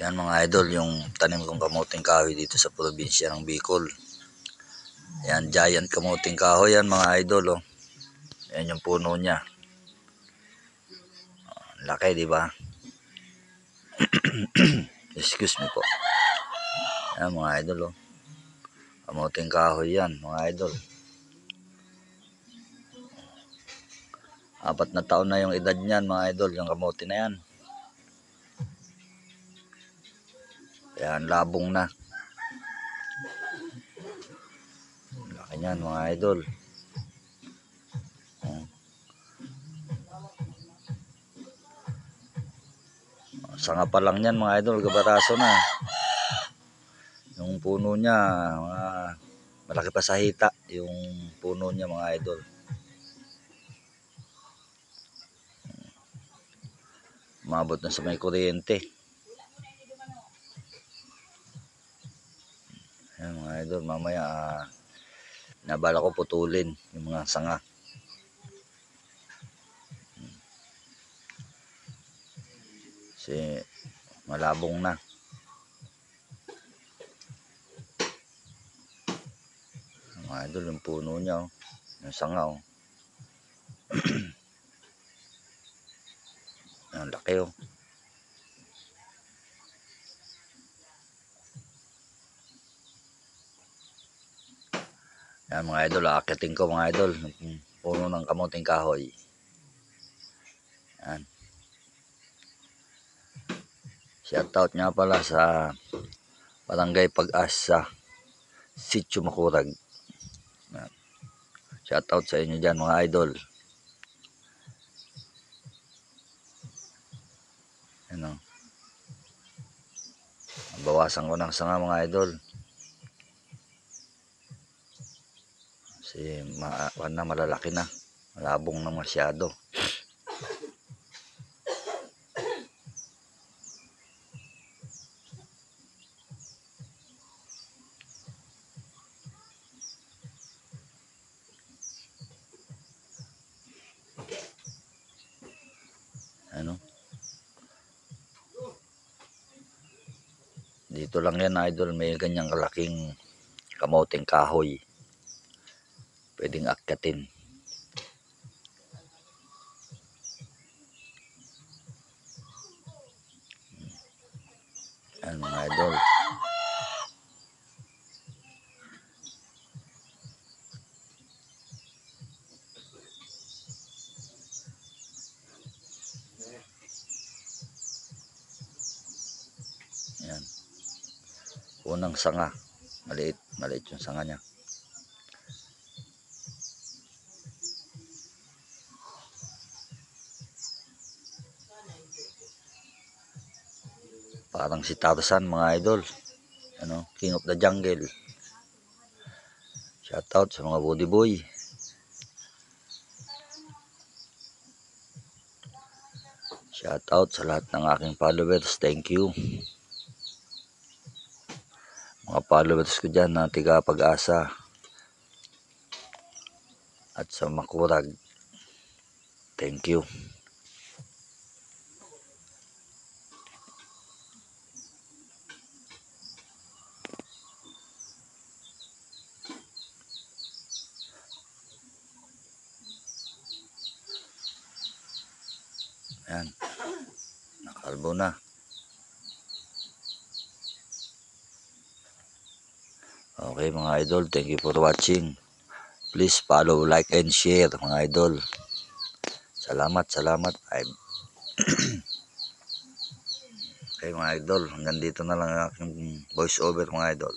Yan mga idol, yung tanim kong kamuting kahoy dito sa probinsya ng Bicol. Yan, giant kamuting kahoy yan mga idol. Oh. Yan yung puno niya. Laki, di ba? Excuse me po. Yan mga idol. Oh. Kamuting kahoy yan mga idol. 4 na taon na yung edad niyan mga idol, yung kamuti na yan. Yan, labong na. Laki niyan mga idol. Sanga pa lang yan mga idol, gabaraso na. Yung puno niya, malaki pa sa hita yung puno niya mga idol. Umabot na sa may kuryente. Ayan mga idol, mamaya nabala ko putulin yung mga sanga. Kasi malabong na. Mga idol, yung puno niya, oh. Yung sanga. Oh. Ang laki. Oh. Yan mga idol, akitin ko mga idol, puno ng kamuting kahoy. Yan. Shoutout nga pala sa Barangay Pag-asa, Sitio Makurag. Yan. Shoutout sa inyo dyan mga idol. Yan. Bawasan ko ng sanga mga idol. Kasi malalaki na. Malabong na masyado. Ano? Dito lang yan idol, may ganyang kalaking kamuting kahoy. Pwedeng akyatin. Yan mga idol. Yan. Unang sanga. Maliit yung sanga niya. Parang si Tarzan mga idol. Ano, King of the Jungle. Shoutout sa mga body boy. Shoutout sa lahat ng aking followers. Thank you. Mga followers ko dyan na tiga Pag-asa at sa Makurag. Thank you. Ayan. Nakalbo na. Okay mga idol, thank you for watching. Please follow, like, and share mga idol. Salamat. Okay mga idol, hanggang dito na lang ang aking voice over mga idol.